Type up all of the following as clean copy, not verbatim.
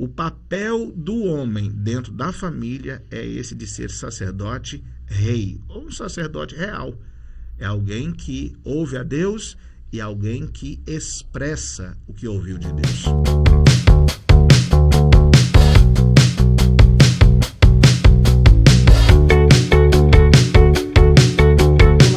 o papel do homem dentro da família é esse de ser sacerdote rei, ou um sacerdote real. É alguém que ouve a Deus e alguém que expressa o que ouviu de Deus.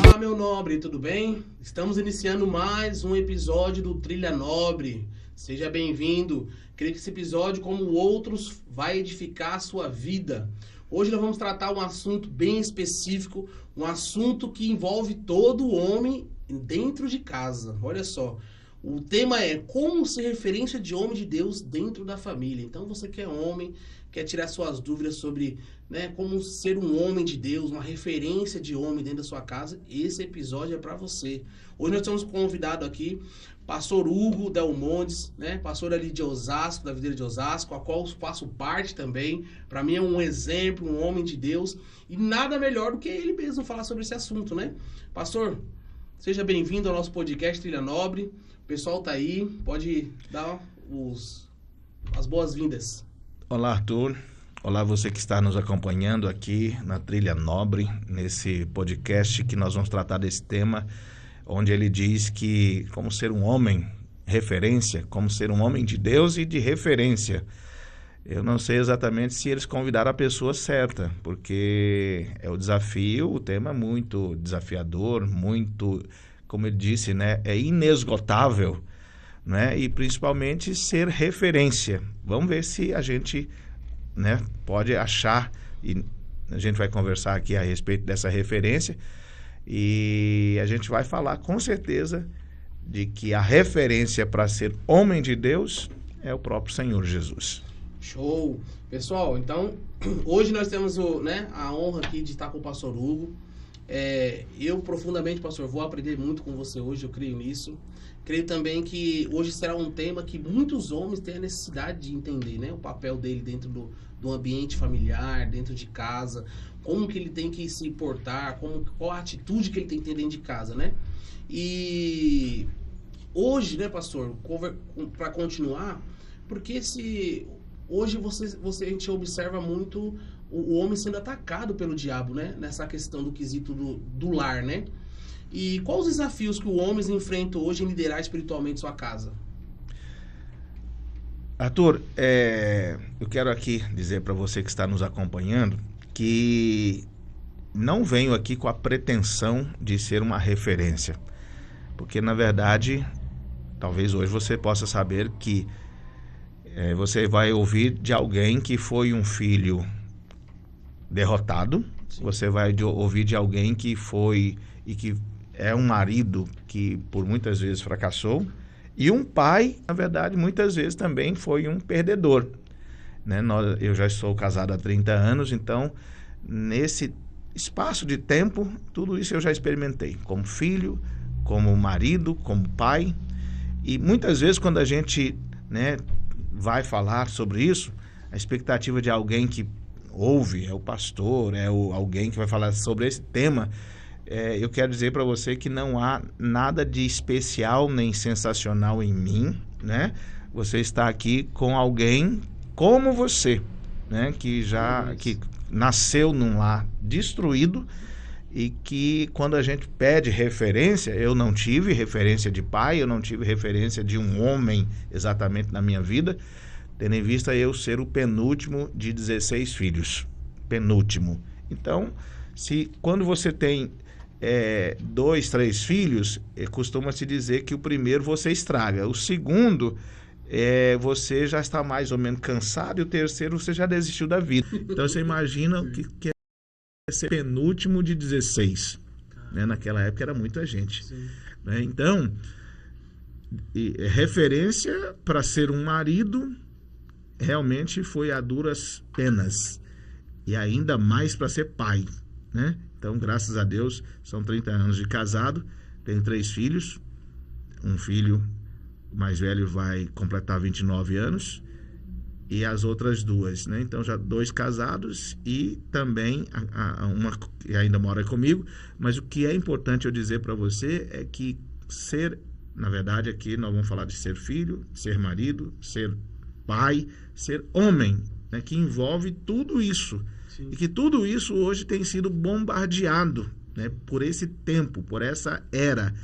Olá, meu nobre, tudo bem? Estamos iniciando mais um episódio do Trilha Nobre. Seja bem-vindo. Creio que esse episódio, como outros, vai edificar a sua vida. Hoje nós vamos tratar um assunto bem específico, um assunto que envolve todo homem dentro de casa. Olha só, o tema é como ser referência de homem de Deus dentro da família. Então você que é homem, quer tirar suas dúvidas sobre, como ser um homem de Deus, uma referência de homem dentro da sua casa, esse episódio é para você. Hoje nós temos convidado aqui pastor Hugo Del Montes, pastor ali de Osasco, da videira de Osasco, a qual faço parte também. Para mim é um exemplo, um homem de Deus, e nada melhor do que ele mesmo falar sobre esse assunto, né? Pastor, seja bem-vindo ao nosso podcast Trilha Nobre. O pessoal tá aí, pode dar as boas-vindas. Olá, Arthur. Olá, você que está nos acompanhando aqui na Trilha Nobre, nesse podcast que nós vamos tratar desse tema, onde ele diz que como ser um homem referência, como ser um homem de Deus e de referência. Eu não sei exatamente se eles convidaram a pessoa certa, porque é o desafio, o tema é muito desafiador, muito, como ele disse, é inesgotável, e principalmente ser referência. Vamos ver se a gente pode achar, e a gente vai conversar aqui a respeito dessa referência, e a gente vai falar com certeza de que a referência para ser homem de Deus é o próprio Senhor Jesus. Show! Pessoal, então, hoje nós temos a honra aqui de estar com o pastor Hugo. Eu profundamente, pastor, vou aprender muito com você hoje, eu creio nisso. Creio também que hoje será um tema que muitos homens têm a necessidade de entender, o papel dele dentro do ambiente familiar, dentro de casa, como que ele tem que se portar, qual a atitude que ele tem que ter dentro de casa, E hoje, pastor, para continuar, porque hoje a gente observa muito o homem sendo atacado pelo diabo, nessa questão do quesito do lar, E quais os desafios que os homens enfrentam hoje em liderar espiritualmente sua casa? Arthur, eu quero aqui dizer para você que está nos acompanhando que não venho aqui com a pretensão de ser uma referência, porque na verdade, talvez hoje você possa saber que você vai ouvir de alguém que foi um filho derrotado. Sim. Você vai ouvir de alguém que foi e que é um marido que por muitas vezes fracassou, e um pai, na verdade, muitas vezes também foi um perdedor. Eu já sou casado há 30 anos, então nesse espaço de tempo, tudo isso eu já experimentei, como filho, como marido, como pai. E muitas vezes quando a gente vai falar sobre isso, a expectativa de alguém que ouve, é o pastor, alguém que vai falar sobre esse tema, eu quero dizer para você que não há nada de especial nem sensacional em mim, Você está aqui com alguém como você, que nasceu num lar destruído, e que quando a gente pede referência, eu não tive referência de pai, eu não tive referência de um homem exatamente na minha vida, tendo em vista eu ser o penúltimo de 16 filhos. Penúltimo. Então, quando você tem 2, 3 filhos, costuma-se dizer que o primeiro você estraga, o segundo você já está mais ou menos cansado, e o terceiro você já desistiu da vida. Então você imagina o que é ser penúltimo de 16. Naquela época era muita gente. Então, referência para ser um marido realmente foi a duras penas, e ainda mais para ser pai, Então, graças a Deus, são 30 anos de casado, tenho 3 filhos, um filho mais velho vai completar 29 anos, e as outras 2, Então, já 2 casados, e também uma que ainda mora comigo. Mas o que é importante eu dizer para você é que na verdade, aqui nós vamos falar de ser filho, ser marido, ser pai, ser homem, né, que envolve tudo isso. Sim. E que tudo isso hoje tem sido bombardeado, né, por esse tempo, por essa era,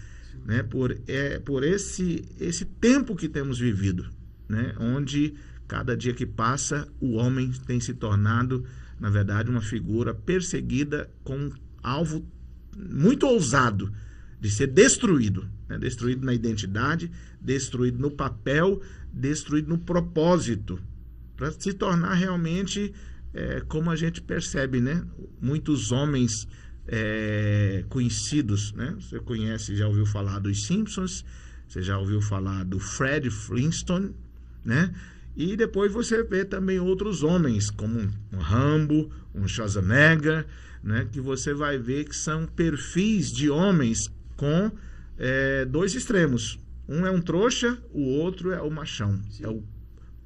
né, por esse tempo que temos vivido, né, onde cada dia que passa o homem tem se tornado, na verdade, uma figura perseguida com um alvo muito ousado de ser destruído, né, destruído na identidade, destruído no papel, destruído no propósito, para se tornar realmente, como a gente percebe, né, muitos homens conhecidos, né? Você conhece, já ouviu falar dos Simpsons, você já ouviu falar do Fred Flintstone, né? E depois você vê também outros homens, como um Rambo, um Schwarzenegger, né? Que você vai ver que são perfis de homens com dois extremos. Um é um trouxa, o outro é o machão,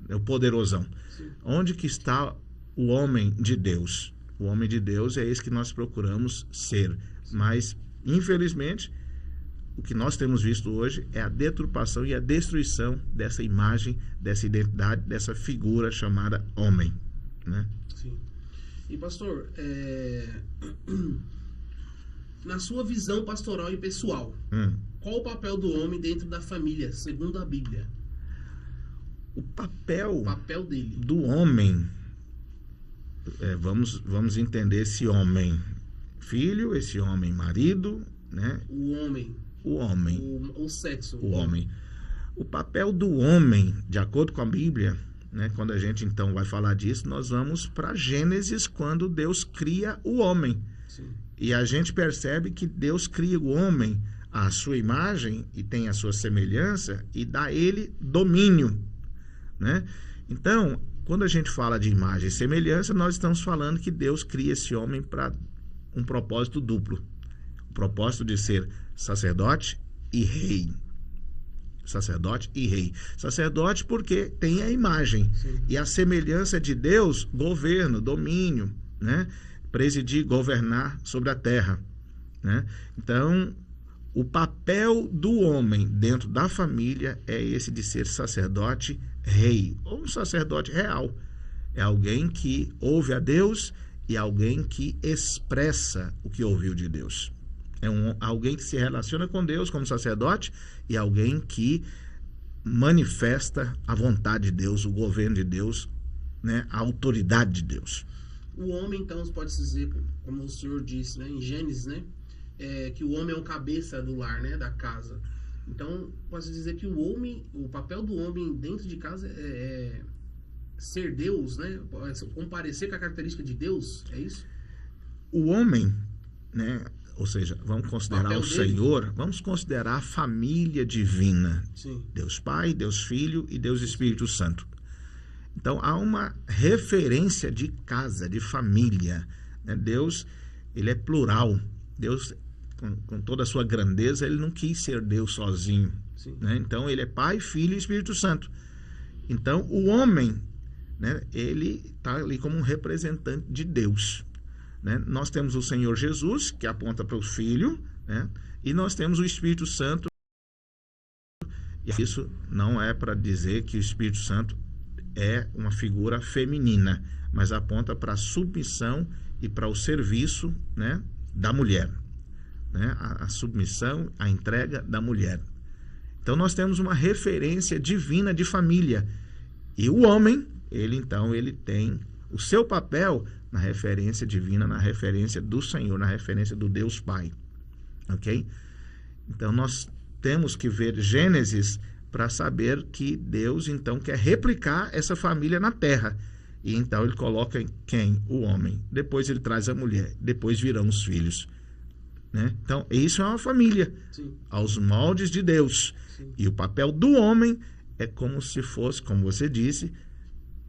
é o poderosão. Sim. Onde que está o homem de Deus? O homem de Deus é esse que nós procuramos ser. Mas, infelizmente, o que nós temos visto hoje é a deturpação e a destruição dessa imagem, dessa identidade, dessa figura chamada homem, né? Sim. E, pastor, na sua visão pastoral e pessoal, qual o papel do homem dentro da família, segundo a Bíblia? O papel dele. Do homem, vamos entender esse homem filho, esse homem marido, né? O homem. O sexo. O homem. O papel do homem, de acordo com a Bíblia, né? Quando a gente então vai falar disso, nós vamos para Gênesis, quando Deus cria o homem. Sim. E a gente percebe que Deus cria o homem à sua imagem e tem a sua semelhança e dá a ele domínio, né? Então, quando a gente fala de imagem e semelhança, nós estamos falando que Deus cria esse homem para um propósito duplo. O propósito de ser sacerdote e rei. Sacerdote e rei. Sacerdote porque tem a imagem. Sim. E a semelhança de Deus, governo, domínio, né? Presidir, governar sobre a terra, né? Então, o papel do homem dentro da família é esse de ser sacerdote rei, ou um sacerdote real. É alguém que ouve a Deus e alguém que expressa o que ouviu de Deus. É alguém que se relaciona com Deus como sacerdote e alguém que manifesta a vontade de Deus, o governo de Deus, né, a autoridade de Deus. O homem, então, pode dizer, como o senhor disse, né, em Gênesis, né, que o homem é o cabeça do lar, né, da casa. Então, pode dizer que o papel do homem dentro de casa é ser Deus, né, comparecer com a característica de Deus, é isso? O homem, né, ou seja, vamos considerar o Senhor, vamos considerar a família divina. Sim. Deus Pai, Deus Filho e Deus Espírito Santo. Então, há uma referência de casa, de família, né? Deus, ele é plural. Deus, com toda a sua grandeza, ele não quis ser Deus sozinho, né? Então, ele é Pai, Filho e Espírito Santo. Então, o homem, né, ele está ali como um representante de Deus, né? Nós temos o Senhor Jesus, que aponta para o Filho, né? E nós temos o Espírito Santo. E isso não é para dizer que o Espírito Santo é uma figura feminina, mas aponta para a submissão e para o serviço, né, da mulher, né? A submissão, a entrega da mulher. Então nós temos uma referência divina de família. E o homem, ele tem o seu papel na referência divina, na referência do Senhor, na referência do Deus Pai. Ok? Então nós temos que ver Gênesis para saber que Deus, então, quer replicar essa família na terra. E então ele coloca quem? O homem. Depois ele traz a mulher. Depois virão os filhos, né? Então, isso é uma família. Sim. Aos moldes de Deus. Sim. E o papel do homem é como se fosse, como você disse,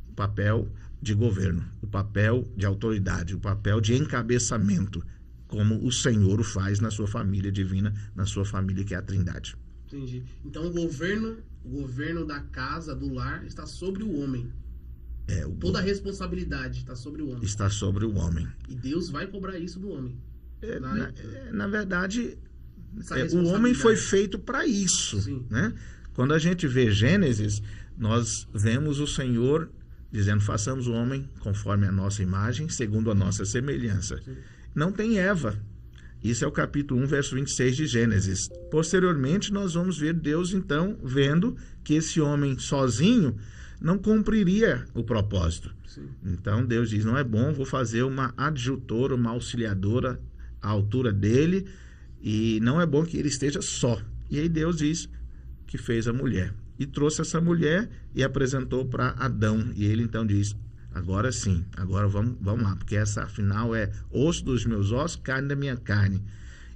o papel de governo, o papel de autoridade, o papel de encabeçamento, como o Senhor o faz na sua família divina, na sua família que é a Trindade. Entendi. Então o governo da casa, do lar, está sobre o homem. Toda a responsabilidade está sobre o homem. Está sobre o homem. E Deus vai cobrar isso do homem. Na verdade, o homem foi feito para isso, né? Quando a gente vê Gênesis, nós vemos o Senhor dizendo, façamos o homem conforme a nossa imagem, segundo a nossa semelhança. Sim. Não tem Eva. Isso é o capítulo 1, verso 26 de Gênesis. Posteriormente, nós vamos ver Deus, então, vendo que esse homem sozinho não cumpriria o propósito. Sim. Então, Deus diz, não é bom, vou fazer uma adjutora, uma auxiliadora à altura dele, e não é bom que ele esteja só. E aí Deus diz que fez a mulher. E trouxe essa mulher e apresentou para Adão. E ele então diz, agora sim, agora vamos lá, porque essa afinal é osso dos meus ossos, carne da minha carne.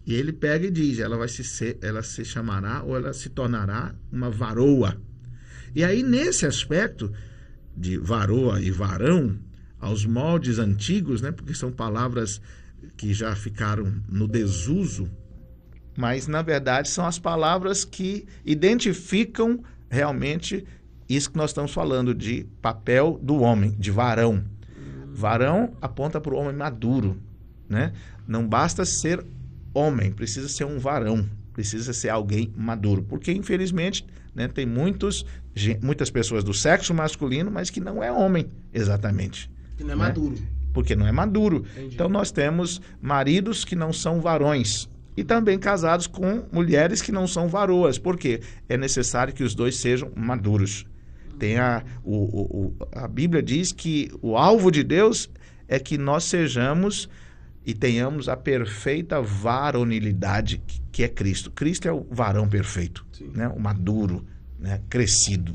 E ele pega e diz, ela se chamará ou ela se tornará uma varoa. E aí nesse aspecto de varoa e varão, aos moldes antigos, né, porque são palavras que já ficaram no desuso, mas na verdade são as palavras que identificam realmente isso que nós estamos falando de papel do homem, de varão. Varão aponta para o homem maduro, né? Não basta ser homem, precisa ser um varão, precisa ser alguém maduro, porque infelizmente, né, tem muitas pessoas do sexo masculino, mas que não é homem exatamente. Que não é, né? Maduro. Porque não é maduro. Entendi. Então nós temos maridos que não são varões e também casados com mulheres que não são varoas. Por quê? É necessário que os dois sejam maduros. Tem a Bíblia diz que o alvo de Deus é que nós sejamos e tenhamos a perfeita varonilidade que é Cristo. Cristo é o varão perfeito, né? O maduro, né? Crescido.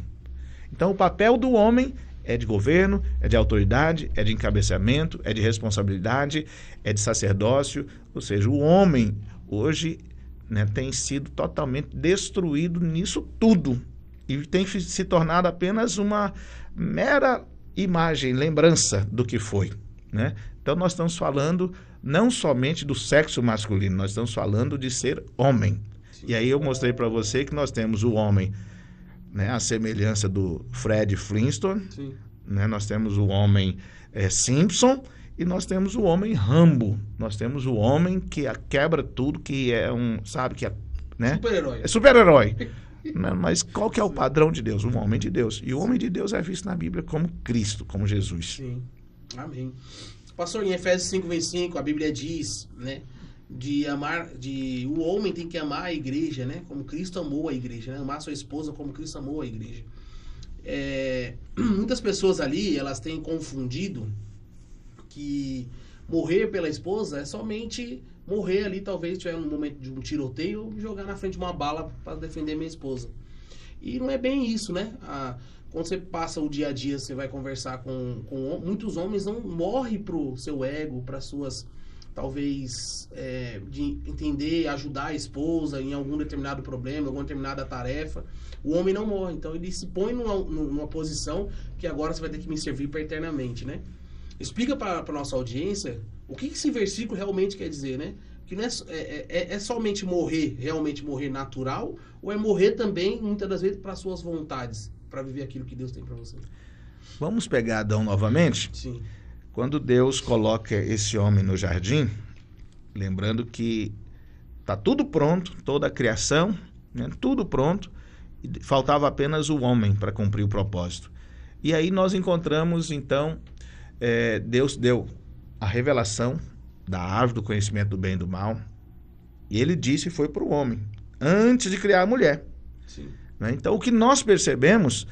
Então o papel do homem é de governo, é de autoridade, é de encabeçamento, é de responsabilidade, é de sacerdócio. Ou seja, o homem hoje, né, tem sido totalmente destruído nisso tudo e tem se tornado apenas uma mera imagem, lembrança do que foi, né? Então nós estamos falando não somente do sexo masculino, nós estamos falando de ser homem. Sim. E aí eu mostrei para você que nós temos o homem, né, a semelhança do Fred Flintstone, né? Nós temos o homem Simpson e nós temos o homem Rambo. Nós temos o homem que quebra tudo, que é né? Super-herói. É super-herói. Mas qual que é o padrão de Deus? Um homem de Deus. E o homem de Deus é visto na Bíblia como Cristo, como Jesus. Sim. Amém. Pastor, em Efésios 5:25, a Bíblia diz, né, o homem tem que amar a igreja, né, como Cristo amou a igreja, né, amar sua esposa como Cristo amou a igreja. Muitas pessoas ali, elas têm confundido que morrer pela esposa é somente morrer ali, talvez tiver um momento de um tiroteio, jogar na frente de uma bala para defender minha esposa. E não é bem isso, né? Quando você passa o dia a dia, você vai conversar com muitos homens, não morre pro seu ego, para suas, talvez, de entender, ajudar a esposa em algum determinado problema, alguma determinada tarefa. O homem não morre, então ele se põe numa posição que agora você vai ter que me servir para eternamente, né? Explica para a nossa audiência o que esse versículo realmente quer dizer, né? Que não é somente morrer, realmente morrer natural, ou é morrer também, muitas das vezes, para suas vontades, para viver aquilo que Deus tem para você. Vamos pegar Adão novamente? Sim. Quando Deus coloca esse homem no jardim, lembrando que está tudo pronto, toda a criação, né, tudo pronto, e faltava apenas o homem para cumprir o propósito. E aí nós encontramos, então, Deus deu a revelação da árvore do conhecimento do bem e do mal, e ele disse foi para o homem, antes de criar a mulher. Sim. Né? Então, o que nós percebemos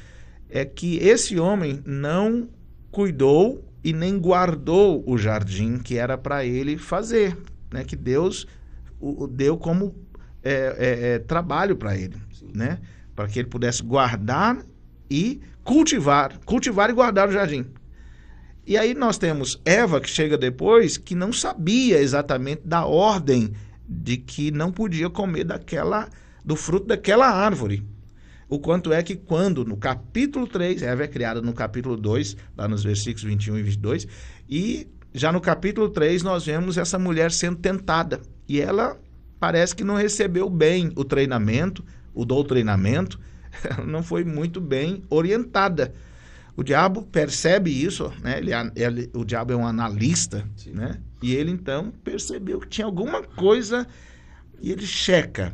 é que esse homem não cuidou e nem guardou o jardim que era para ele fazer, né? Que Deus o deu como trabalho para ele, né? Para que ele pudesse guardar e cultivar e guardar o jardim. E aí nós temos Eva, que chega depois, que não sabia exatamente da ordem de que não podia comer do fruto daquela árvore. O quanto é que quando, no capítulo 3, Eva é criada no capítulo 2, lá nos versículos 21 e 22, e já no capítulo 3 nós vemos essa mulher sendo tentada. E ela parece que não recebeu bem o treinamento, o doutrinamento, não foi muito bem orientada. O diabo percebe isso, né? O diabo é um analista, né? E ele então percebeu que tinha alguma coisa e ele checa.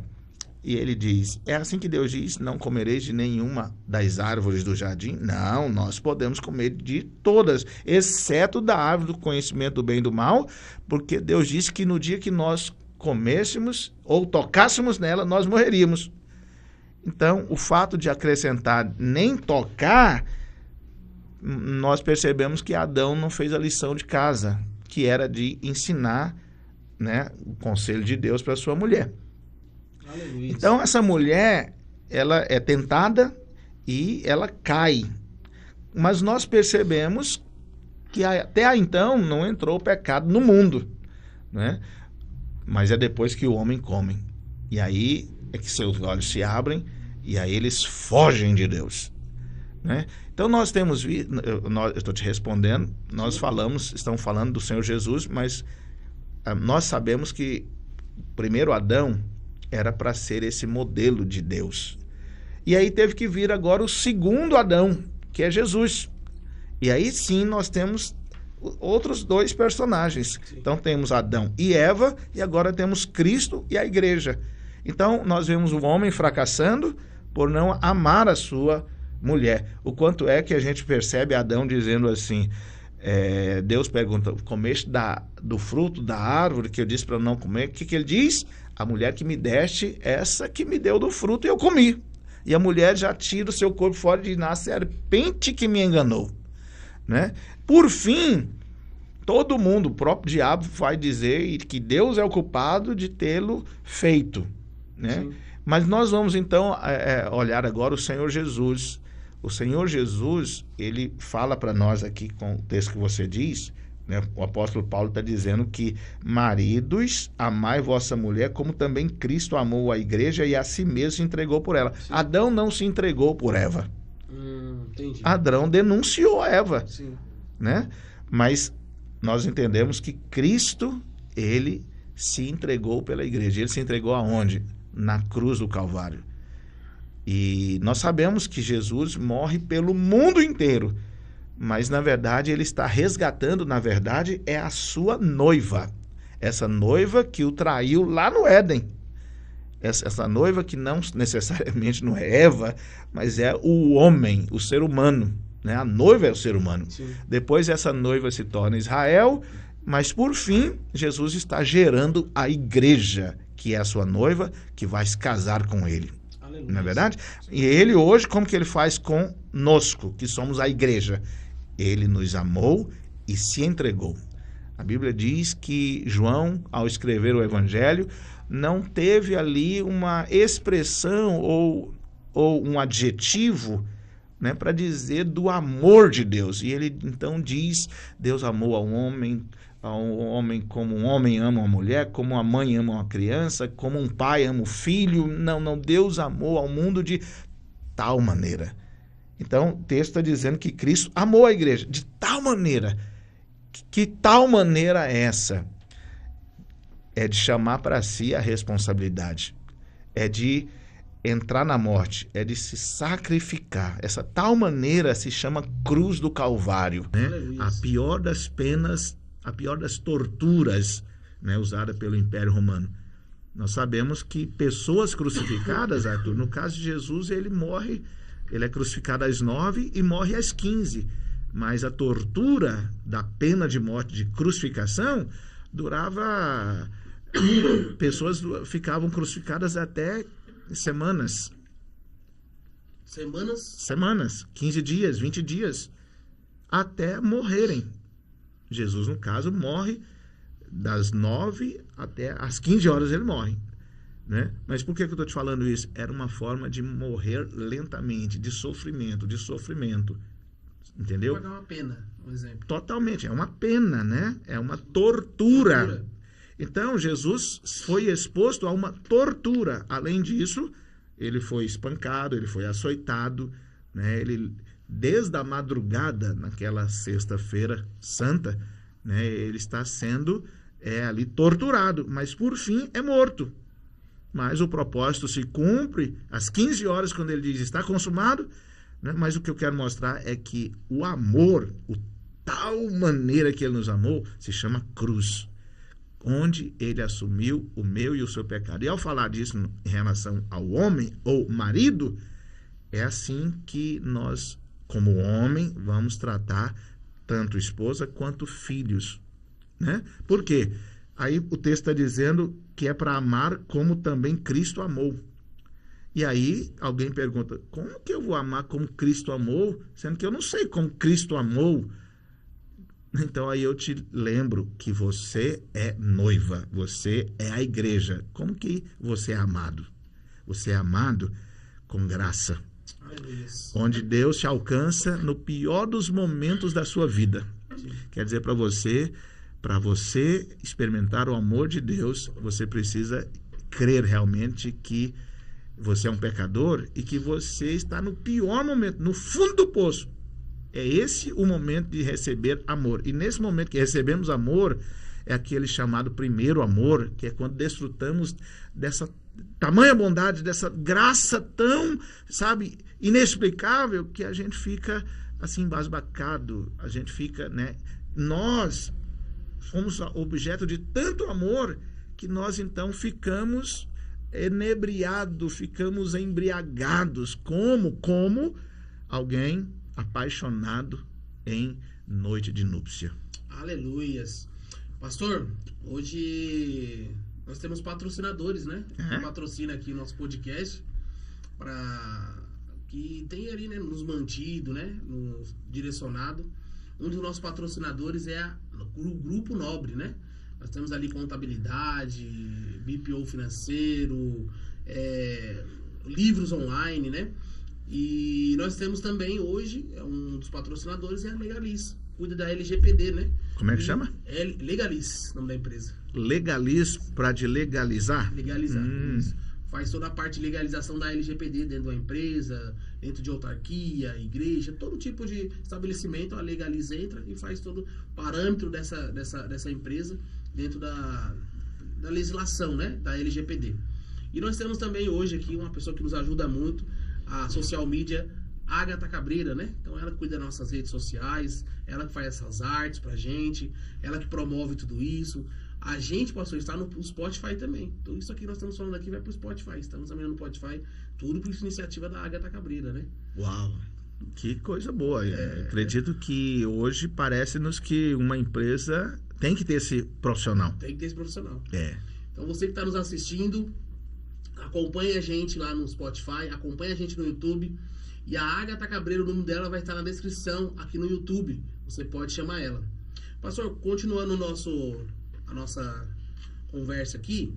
E ele diz, é assim que Deus diz, não comereis de nenhuma das árvores do jardim? Não, nós podemos comer de todas, exceto da árvore do conhecimento do bem e do mal, porque Deus disse que no dia que nós comêssemos ou tocássemos nela, nós morreríamos. Então, o fato de acrescentar nem tocar, nós percebemos que Adão não fez a lição de casa, que era de ensinar, né, o conselho de Deus para sua mulher. Aleluia. Então, essa mulher, ela é tentada e ela cai. Mas nós percebemos que até então não entrou o pecado no mundo, né? Mas é depois que o homem come. E aí é que seus olhos se abrem e aí eles fogem de Deus, né? Então nós temos visto, eu estou te respondendo, nós estamos falando do Senhor Jesus, mas nós sabemos que o primeiro Adão era para ser esse modelo de Deus. E aí teve que vir agora o segundo Adão, que é Jesus. E aí sim nós temos outros dois personagens. Sim. Então temos Adão e Eva, e agora temos Cristo e a igreja. Então nós vemos o homem fracassando por não amar a sua mulher. O quanto é que a gente percebe Adão dizendo assim, Deus pergunta, comeste do fruto da árvore que eu disse para não comer? O que ele diz? A mulher que me deste, essa que me deu do fruto e eu comi. E a mulher já tira o seu corpo fora e diz, na serpente que me enganou, né? Por fim, todo mundo, o próprio diabo vai dizer que Deus é o culpado de tê-lo feito, né? Mas nós vamos então olhar agora o Senhor Jesus. O Senhor Jesus, ele fala para nós aqui com o texto que você diz, né? O apóstolo Paulo está dizendo que maridos, amai vossa mulher como também Cristo amou a igreja e a si mesmo se entregou por ela. Sim. Adão não se entregou por Eva. Entendi. Adão denunciou Eva. Sim. Né? Mas nós entendemos que Cristo, ele se entregou pela igreja. Ele se entregou aonde? Na cruz do Calvário. E nós sabemos que Jesus morre pelo mundo inteiro, mas na verdade ele está resgatando, na verdade é a sua noiva, essa noiva que o traiu lá no Éden, essa noiva que não necessariamente não é Eva, mas é o homem, o ser humano, né? A noiva é o ser humano. Sim. Depois essa noiva se torna Israel, mas por fim Jesus está gerando a igreja, que é a sua noiva, que vai se casar com ele. Não é verdade? E ele hoje, como que ele faz conosco, que somos a igreja? Ele nos amou e se entregou. A Bíblia diz que João, ao escrever o Evangelho, não teve ali uma expressão ou um adjetivo, né, para dizer do amor de Deus. E ele então diz, Deus amou ao homem como um homem ama uma mulher, como uma mãe ama uma criança, como um pai ama o filho. Não, Deus amou ao mundo de tal maneira. Então, o texto está dizendo que Cristo amou a igreja de tal maneira. Que tal maneira é essa? É de chamar para si a responsabilidade. É de entrar na morte. É de se sacrificar. Essa tal maneira se chama cruz do Calvário, né? A pior das penas, a pior das torturas, né, usada pelo Império Romano. Nós sabemos que pessoas crucificadas, Arthur, no caso de Jesus, ele morre, ele é crucificado às 9 e morre às 15. Mas a tortura da pena de morte, de crucificação, durava... Pessoas ficavam crucificadas até semanas. Semanas, 15 dias, 20 dias, até morrerem. Jesus, no caso, morre das 9 até as 15 horas ele morre, né? Mas por que eu estou te falando isso? Era uma forma de morrer lentamente, de sofrimento, entendeu? Vai dar uma pena, um exemplo. Totalmente, é uma pena, né? É uma tortura. Então, Jesus foi exposto a uma tortura. Além disso, ele foi espancado, ele foi açoitado, né? Ele... Desde a madrugada, naquela sexta-feira santa, né, ele está sendo ali torturado, mas por fim é morto. Mas o propósito se cumpre às 15 horas, quando ele diz está consumado, né? Mas o que eu quero mostrar é que o amor, o tal maneira que ele nos amou, se chama cruz. onde ele assumiu o meu e o seu pecado. E ao falar disso em relação ao homem ou marido, é assim que nós, como homem, vamos tratar tanto esposa quanto filhos, né? Por quê? Aí o texto está dizendo que é para amar como também Cristo amou. E aí alguém pergunta, como que eu vou amar como Cristo amou, sendo que eu não sei como Cristo amou? Então aí eu te lembro que você é noiva, você é a igreja. Como que você é amado? Você é amado com graça, onde Deus te alcança no pior dos momentos da sua vida. Quer dizer, para você experimentar o amor de Deus, você precisa crer realmente que você é um pecador e que você está no pior momento, no fundo do poço. É esse o momento de receber amor. E nesse momento que recebemos amor, é aquele chamado primeiro amor, que é quando desfrutamos dessa tamanha bondade, dessa graça tão, inexplicável, que a gente fica assim embasbacado, a gente fica, né? Nós fomos objeto de tanto amor que nós então ficamos enebriados, ficamos embriagados, como alguém apaixonado em noite de núpcia. Aleluias. Pastor, hoje nós temos patrocinadores, né? Que patrocina aqui nosso podcast, que tem ali, né, nos mantido, né, nos direcionado. Um dos nossos patrocinadores é o Grupo Nobre, né? Nós temos ali contabilidade, BPO financeiro, livros online, né? E nós temos também hoje, um dos patrocinadores é a Legaliz, cuida da LGPD, né? Como é que chama? Legaliz, nome da empresa. Legaliz, para de legalizar? Legalizar, isso. Faz toda a parte de legalização da LGPD dentro da empresa, dentro de autarquia, igreja, todo tipo de estabelecimento, a Legaliz entra e faz todo o parâmetro dessa empresa dentro da legislação, né, da LGPD. E nós temos também hoje aqui uma pessoa que nos ajuda muito, a social media Agatha Cabreira, né? Então ela cuida das nossas redes sociais, ela que faz essas artes pra gente, ela que promove tudo isso. A gente, pastor, está no Spotify também. Então isso aqui que nós estamos falando aqui vai pro Spotify. Estamos também no Spotify, tudo por iniciativa da Agatha Cabreira, né? Uau! Que coisa boa. Acredito que hoje parece-nos que uma empresa tem que ter esse profissional. Tem que ter esse profissional. Então você que está nos assistindo, acompanha a gente lá no Spotify, acompanha a gente no YouTube. E a Agatha Cabreira, o nome dela vai estar na descrição aqui no YouTube. Você pode chamar ela. Pastor, continuando a nossa conversa aqui.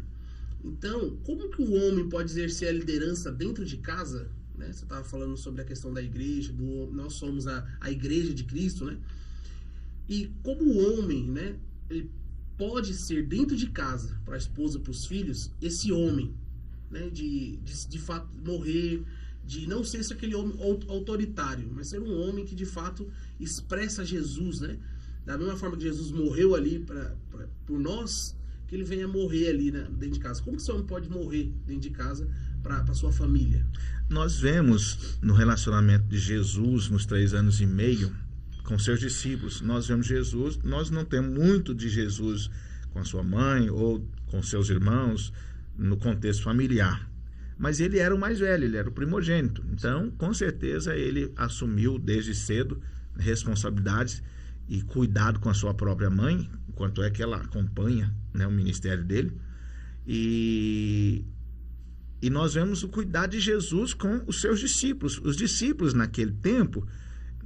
Então, como que o homem pode exercer a liderança dentro de casa? Né? Você estava falando sobre a questão da igreja, nós somos a igreja de Cristo, né? E como o homem, né, ele pode ser dentro de casa, para a esposa, para os filhos, esse homem, né, de fato morrer, de não ser aquele homem autoritário, mas ser um homem que de fato expressa Jesus, né? Da mesma forma que Jesus morreu ali por nós, que ele venha morrer ali, né, dentro de casa. Como que esse homem pode morrer dentro de casa para sua família? Nós vemos no relacionamento de Jesus nos 3 anos e meio com seus discípulos, nós vemos Jesus, nós não temos muito de Jesus com a sua mãe ou com seus irmãos no contexto familiar. Mas ele era o mais velho, ele era o primogênito. Então, com certeza, ele assumiu desde cedo responsabilidades e cuidado com a sua própria mãe, enquanto é que ela acompanha, né, o ministério dele. E nós vemos o cuidado de Jesus com os seus discípulos. Os discípulos, naquele tempo,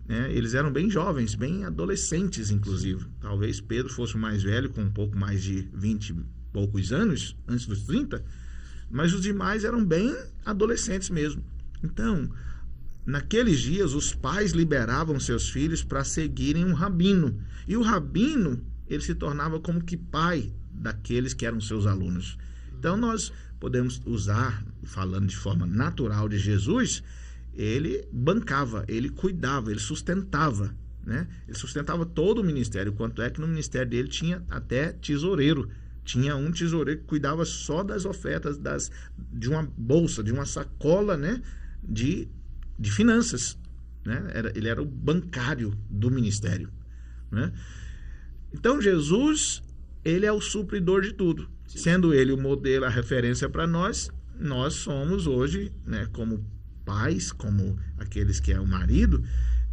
né, eles eram bem jovens, bem adolescentes, inclusive. Talvez Pedro fosse o mais velho, com um pouco mais de 20 e poucos anos, antes dos 30, mas os demais eram bem adolescentes mesmo. Então, naqueles dias, os pais liberavam seus filhos para seguirem um rabino. E o rabino, ele se tornava como que pai daqueles que eram seus alunos. Então, nós podemos usar, falando de forma natural de Jesus, ele bancava, ele cuidava, ele sustentava, né? Ele sustentava todo o ministério, quanto é que no ministério dele tinha até tesoureiro. Tinha um tesoureiro que cuidava só das ofertas, de uma bolsa, de uma sacola, né, de finanças, né? Ele era o bancário do ministério, né? Então Jesus ele é o supridor de tudo. Sim. Sendo ele o modelo, a referência para nós, nós somos hoje, né, como pais, como aqueles que é o marido.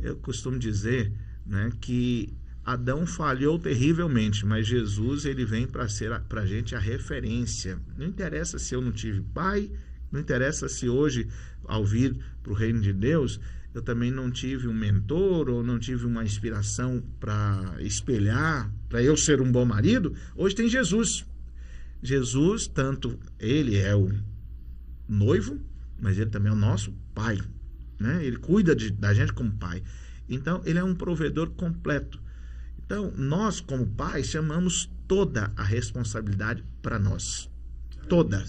Eu costumo dizer, né, que Adão falhou terrivelmente, mas Jesus, ele vem para ser para a gente a referência. Não interessa se eu não tive pai, não interessa se hoje, ao vir para o reino de Deus, eu também não tive um mentor ou não tive uma inspiração para espelhar, para eu ser um bom marido. Hoje tem Jesus. Jesus, tanto ele é o noivo, mas ele também é o nosso pai, né? Ele cuida da gente como pai. Então, ele é um provedor completo. Então, nós, como pais, chamamos toda a responsabilidade para nós. Toda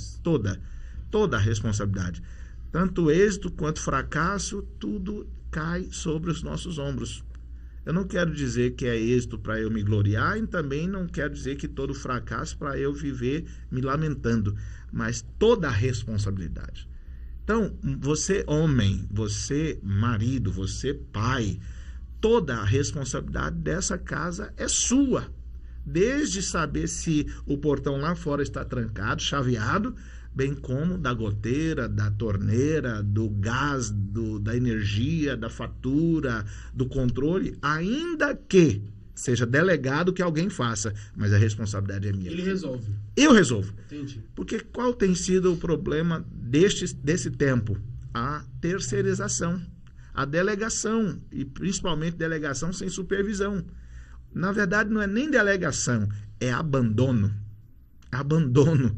a responsabilidade. Tanto êxito quanto fracasso, tudo cai sobre os nossos ombros. Eu não quero dizer que é êxito para eu me gloriar e também não quero dizer que todo fracasso para eu viver me lamentando, mas toda a responsabilidade. Então, você homem, você marido, você pai, toda a responsabilidade dessa casa é sua. Desde saber se o portão lá fora está trancado, chaveado, bem como da goteira, da torneira, do gás, da energia, da fatura, do controle, ainda que seja delegado que alguém faça, mas a responsabilidade é minha. Ele resolve. Eu resolvo. Entendi. Porque qual tem sido o problema desse tempo? A terceirização, a delegação, e principalmente delegação sem supervisão. Na verdade, não é nem delegação, é abandono. Abandono.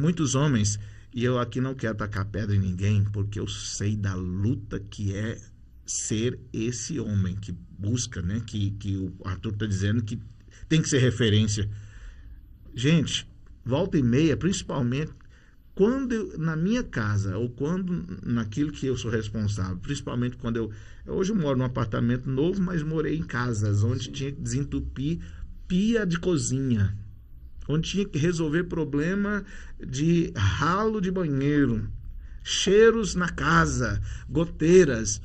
Muitos homens, e eu aqui não quero tacar pedra em ninguém, porque eu sei da luta que é ser esse homem que busca, né? Que o Arthur está dizendo que tem que ser referência. Gente, volta e meia, principalmente quando na minha casa, ou quando naquilo que eu sou responsável, principalmente quando hoje eu moro num apartamento novo, mas morei em casas onde tinha que desentupir pia de cozinha, onde tinha que resolver problema de ralo de banheiro, cheiros na casa, goteiras.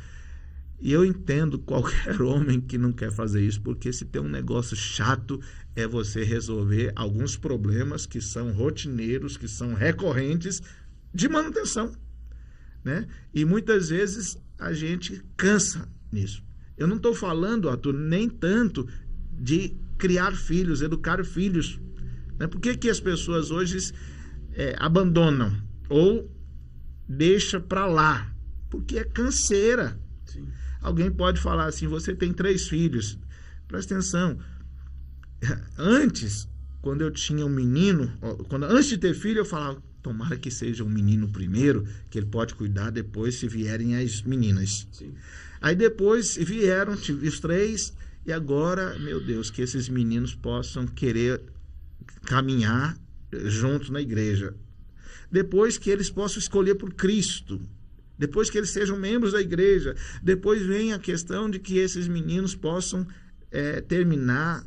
E eu entendo qualquer homem que não quer fazer isso, porque se tem um negócio chato é você resolver alguns problemas que são rotineiros, que são recorrentes de manutenção, né? E muitas vezes a gente cansa nisso. Eu não estou falando, Arthur, nem tanto de criar filhos, educar filhos. Por que as pessoas hoje abandonam ou deixam para lá? Porque é canseira. Sim. Alguém pode falar assim, você tem 3 filhos. Presta atenção. Antes, quando eu tinha um menino, antes de ter filho, eu falava, tomara que seja um menino primeiro, que ele pode cuidar depois se vierem as meninas. Sim. Aí depois vieram, tive os 3, e agora, meu Deus, que esses meninos possam querer caminhar juntos na igreja. Depois que eles possam escolher por Cristo. Depois que eles sejam membros da igreja. Depois vem a questão de que esses meninos possam terminar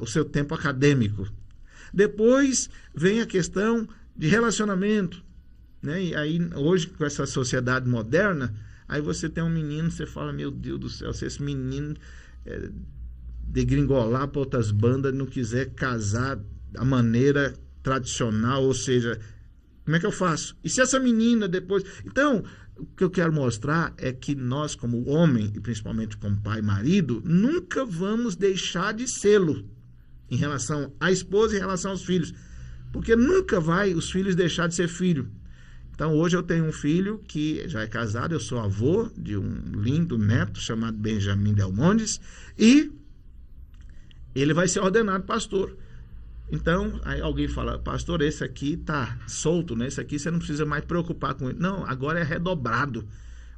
o seu tempo acadêmico. Depois vem a questão de relacionamento, né? E aí, hoje, com essa sociedade moderna, aí você tem um menino, você fala, meu Deus do céu, se esse menino degringolar para outras bandas, não quiser casar da maneira tradicional, ou seja, como é que eu faço? E se essa menina depois... Então, o que eu quero mostrar é que nós, como homem, e principalmente como pai e marido, nunca vamos deixar de sê-lo em relação à esposa e em relação aos filhos. Porque nunca vai os filhos deixar de ser filho. Então, hoje eu tenho um filho que já é casado, eu sou avô de um lindo neto chamado Benjamin Delmondes, e ele vai ser ordenado pastor. Então, aí alguém fala, pastor, esse aqui tá solto, né? Esse aqui você não precisa mais preocupar com ele. Não, agora é redobrado.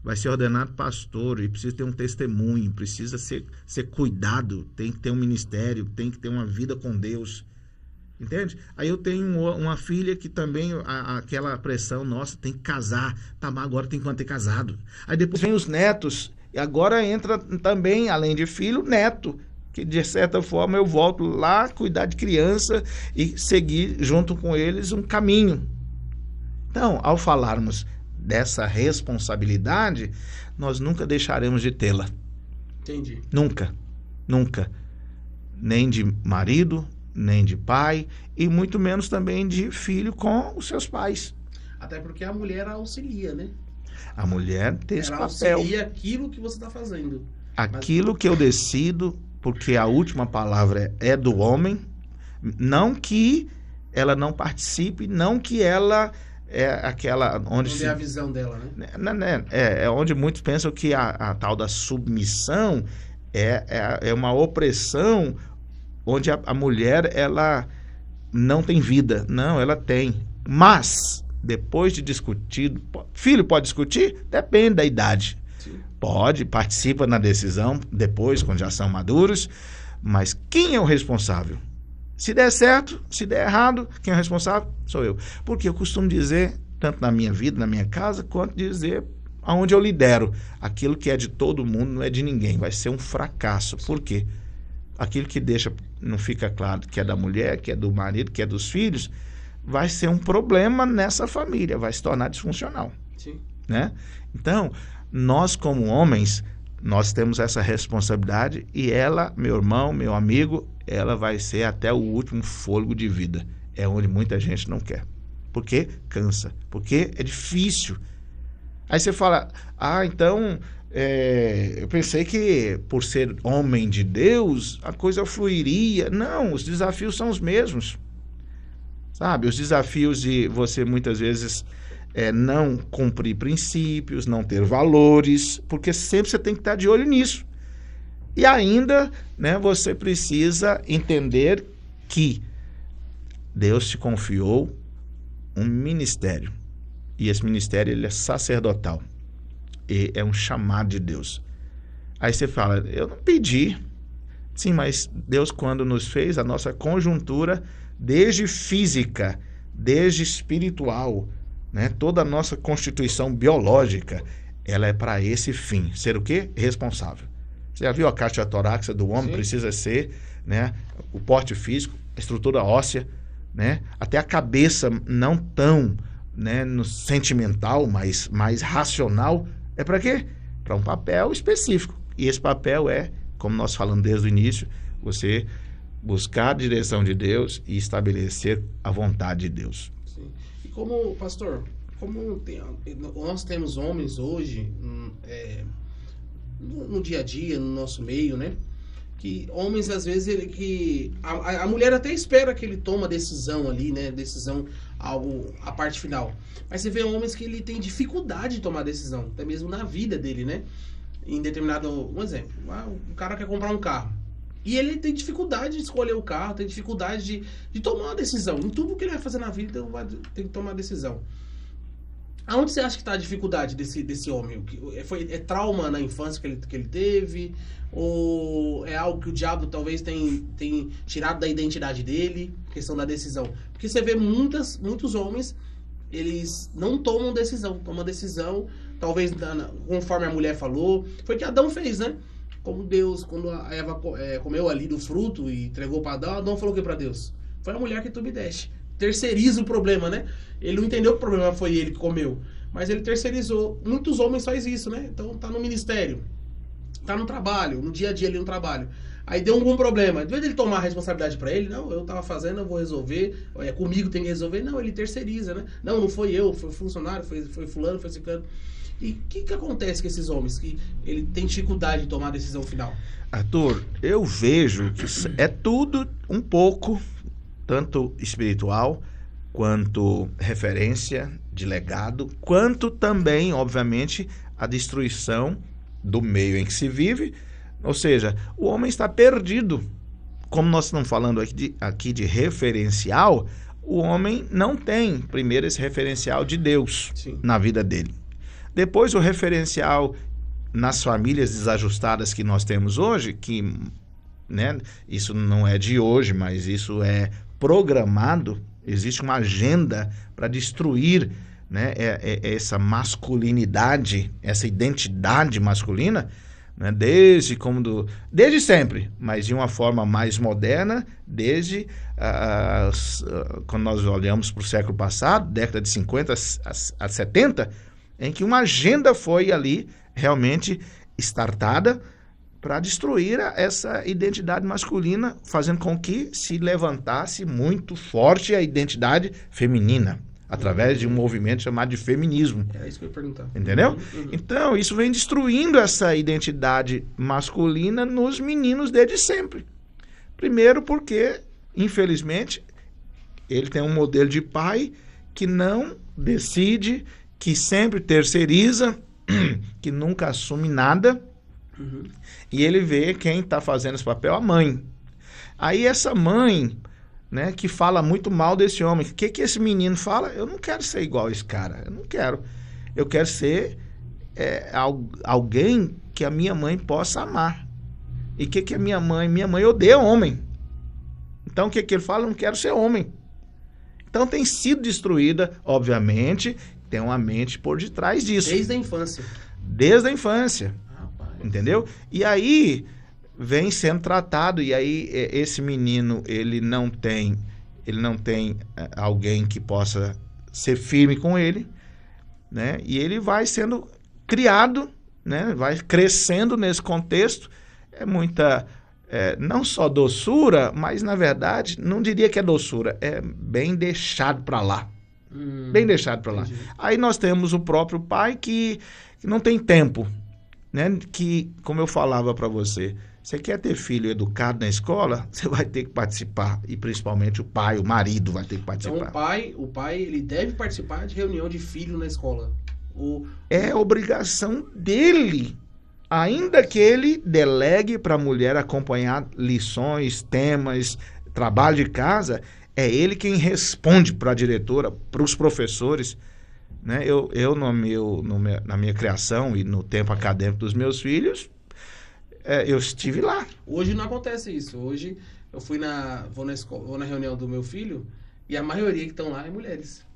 Vai ser ordenado pastor e precisa ter um testemunho, precisa ser cuidado, tem que ter um ministério, tem que ter uma vida com Deus. Entende? Aí eu tenho uma filha que também, aquela pressão, nossa, tem que casar. Tá, mas agora tem que manter casado. Aí depois vem os netos, e agora entra também, além de filho, neto. Que de certa forma eu volto lá cuidar de criança e seguir junto com eles um caminho. Então, ao falarmos dessa responsabilidade, nós nunca deixaremos de tê-la. Entendi. Nunca. Nem de marido, nem de pai, e muito menos também de filho com os seus pais. Até porque a mulher auxilia, né? A mulher tem esse Ela papel. auxilia aquilo que você está fazendo. Aquilo que eu decido, porque a última palavra é do homem, não que ela não participe, não que ela é aquela onde Não é a visão dela, né? É onde muitos pensam que a tal da submissão é uma opressão onde a mulher ela não tem vida. Não, ela tem. Mas, depois de discutido, filho pode discutir? Depende da idade. Sim. Pode, participa na decisão, depois, quando já são maduros, mas quem é o responsável? Se der certo, se der errado, quem é o responsável? Sou eu. Porque eu costumo dizer, tanto na minha vida, na minha casa, quanto dizer aonde eu lidero. Aquilo que é de todo mundo não é de ninguém, vai ser um fracasso. Por quê? Aquilo que não fica claro que é da mulher, que é do marido, que é dos filhos, vai ser um problema nessa família, vai se tornar disfuncional. Sim. Né? Então, nós como homens, nós temos essa responsabilidade e ela, meu irmão, meu amigo, ela vai ser até o último fôlego de vida. É onde muita gente não quer. Porque cansa, porque é difícil. Aí você fala, então, eu pensei que por ser homem de Deus, a coisa fluiria. Não, os desafios são os mesmos. Sabe, os desafios de você muitas vezes não cumprir princípios, não ter valores, porque sempre você tem que estar de olho nisso. E ainda, né, você precisa entender que Deus te confiou um ministério. E esse ministério ele é sacerdotal. E é um chamado de Deus. Aí você fala, eu não pedi. Sim, mas Deus, quando nos fez, a nossa conjuntura, desde física, desde espiritual, né, toda a nossa constituição biológica, ela é para esse fim. Ser o quê? Responsável. Você já viu a caixa torácica do homem? Sim. Precisa ser, né, o porte físico, a estrutura óssea, né, até a cabeça não tão, né, no sentimental, mas mais racional. É para quê? Para um papel específico. E esse papel é, como nós falamos desde o início, você buscar a direção de Deus e estabelecer a vontade de Deus. Sim. E como, pastor, nós temos homens hoje, no dia a dia, no nosso meio, né? Que homens, às vezes, a mulher até espera que ele tome a decisão ali, né? A parte final. Mas você vê homens que ele tem dificuldade de tomar decisão, até mesmo na vida dele, né? Em determinado... Um exemplo, o cara quer comprar um carro. E ele tem dificuldade de escolher o carro, tem dificuldade de tomar uma decisão. Em tudo que ele vai fazer na vida, ele tem que tomar uma decisão. Aonde você acha que está a dificuldade desse homem? É trauma na infância que ele teve? Ou é algo que o diabo talvez tem tirado da identidade dele? Questão da decisão. Porque você vê muitos homens, eles não tomam decisão. Tomam decisão, talvez conforme a mulher falou. Foi o que Adão fez, né? Como Deus, quando a Eva comeu ali do fruto e entregou para Adão falou o que para Deus? Foi a mulher que tu me deste. Terceiriza o problema, né? Ele não entendeu que o problema foi ele que comeu, mas ele terceirizou. Muitos homens fazem isso, né? Então tá no ministério, tá no trabalho, no dia a dia ali no trabalho. Aí deu algum problema. Em vez de ele tomar a responsabilidade para ele, não, eu tava fazendo, eu vou resolver, comigo tem que resolver. Não, ele terceiriza, né? Não foi eu, foi funcionário, foi fulano, foi ciclano. E o que acontece com esses homens que ele tem dificuldade de tomar a decisão final? Arthur, eu vejo que é tudo um pouco, tanto espiritual, quanto referência de legado, quanto também, obviamente, a destruição do meio em que se vive. Ou seja, o homem está perdido. Como nós estamos falando aqui de referencial, o homem não tem, primeiro, esse referencial de Deus. Sim. Na vida dele. Depois, o referencial nas famílias desajustadas que nós temos hoje, que, né, isso não é de hoje, mas isso é programado, existe uma agenda para destruir, né, essa masculinidade, essa identidade masculina, né, desde sempre, mas de uma forma mais moderna, desde quando nós olhamos para o século passado, década de 50 a 70, em que uma agenda foi ali realmente startada para destruir essa identidade masculina, fazendo com que se levantasse muito forte a identidade feminina, através de um movimento chamado de feminismo. É isso que eu ia perguntar. Entendeu? Então, isso vem destruindo essa identidade masculina nos meninos desde sempre. Primeiro porque, infelizmente, ele tem um modelo de pai que não decide, que sempre terceiriza, que nunca assume nada, e ele vê quem está fazendo esse papel, a mãe. Aí essa mãe, né, que fala muito mal desse homem, o que esse menino fala? Eu não quero ser igual a esse cara, eu não quero. Eu quero ser alguém que a minha mãe possa amar. E o que a minha mãe? Minha mãe odeia homem. Então o que ele fala? Eu não quero ser homem. Então tem sido destruída, obviamente, tem uma mente por detrás disso. Desde a infância. Desde a infância. Rapaz. Entendeu? E aí vem sendo tratado, e aí esse menino, ele não tem alguém que possa ser firme com ele, né? E ele vai sendo criado, né? Vai crescendo nesse contexto, muita... não só doçura, mas na verdade, não diria que é doçura, é bem deixado para lá. Bem deixado para lá. Aí nós temos o próprio pai que não tem tempo, né? Que, como eu falava para você quer ter filho educado na escola, você vai ter que participar, e principalmente o pai, o marido vai ter que participar. Então o pai ele deve participar de reunião de filho na escola. É obrigação dele. Ainda que ele delegue para a mulher acompanhar lições, temas, trabalho de casa, é ele quem responde para a diretora, para os professores. Né? Eu na minha criação e no tempo acadêmico dos meus filhos, eu estive lá. Hoje não acontece isso. Hoje eu vou na reunião do meu filho e a maioria que estão lá é mulheres.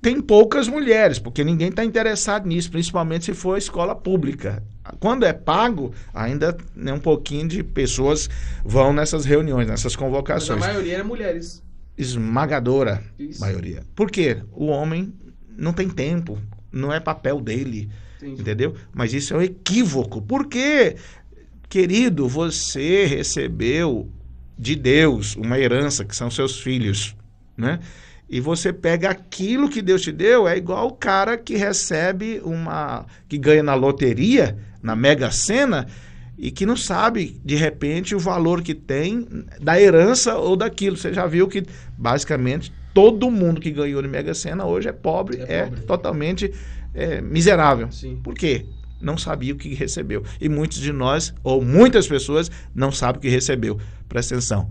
Tem poucas mulheres, porque ninguém está interessado nisso, principalmente se for escola pública. Quando é pago, ainda um pouquinho de pessoas vão nessas reuniões, nessas convocações. Mas a maioria é mulheres. Esmagadora Isso. maioria. Por quê? O homem não tem tempo, não é papel dele. Entendi. Entendeu? Mas isso é um equívoco. Por quê? Querido, você recebeu de Deus uma herança, que são seus filhos, né? E você pega aquilo que Deus te deu, é igual o cara que recebe que ganha na loteria, na Mega Sena, e que não sabe, de repente, o valor que tem da herança ou daquilo. Você já viu que, basicamente, todo mundo que ganhou de Mega Sena hoje é pobre, totalmente miserável. Sim. Por quê? Não sabia o que recebeu. E muitos de nós, ou muitas pessoas, não sabem o que recebeu. Presta atenção.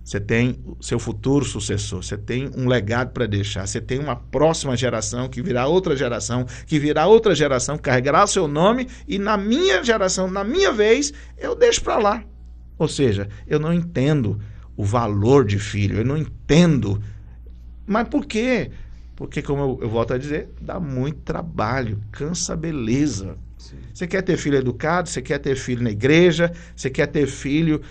Você tem o seu futuro sucessor, você tem um legado para deixar, você tem uma próxima geração que virá outra geração, que carregará o seu nome, e na minha geração, na minha vez, eu deixo para lá. Ou seja, eu não entendo o valor de filho, eu não entendo. Mas por quê? Porque, como eu volto a dizer, dá muito trabalho, cansa a beleza. Sim. Você quer ter filho educado, você quer ter filho na igreja, você quer ter filho,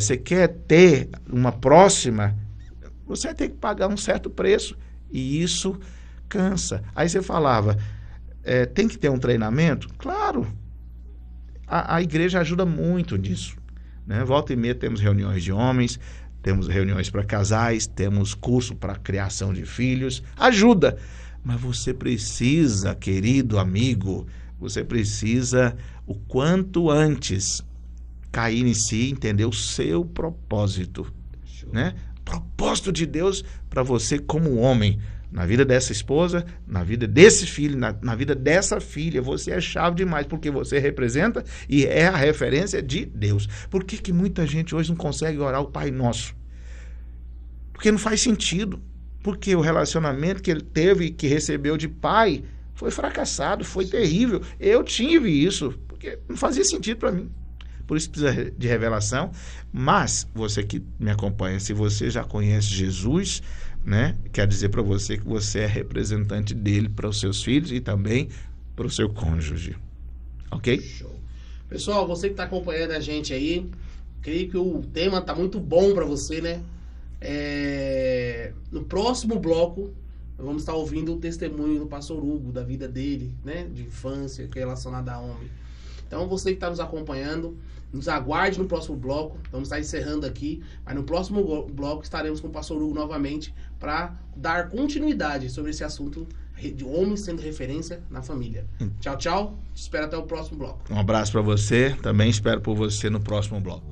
você quer ter uma próxima, você vai ter que pagar um certo preço, e isso cansa. Aí você falava, tem que ter um treinamento? Claro, a igreja ajuda muito nisso, né? Volta e meia temos reuniões de homens, temos reuniões para casais, temos curso para criação de filhos, ajuda, mas você precisa, querido amigo, você precisa, o quanto antes, cair em si, entender o seu propósito, né? Propósito de Deus para você como homem, na vida dessa esposa, na vida desse filho, na vida dessa filha. Você é chave demais, porque você representa e é a referência de Deus. Por que muita gente hoje não consegue orar o Pai Nosso? Porque não faz sentido. Porque o relacionamento que ele teve, que recebeu de pai, foi fracassado, foi terrível. Eu tive isso, porque não fazia sentido para mim. Por isso precisa de revelação. Mas, você que me acompanha, se você já conhece Jesus, né, quer dizer para você que você é representante dele para os seus filhos e também para o seu cônjuge. Ok? Show. Pessoal, você que está acompanhando a gente aí, creio que o tema está muito bom para você, né? No próximo bloco, vamos estar ouvindo o testemunho do pastor Hugo, da vida dele, né, de infância, que é relacionada a homem. Então, você que está nos acompanhando, nos aguarde no próximo bloco. Vamos estar encerrando aqui, mas no próximo bloco estaremos com o pastor Hugo novamente para dar continuidade sobre esse assunto de homens sendo referência na família. Tchau, tchau. Te espero até o próximo bloco. Um abraço para você. Também espero por você no próximo bloco.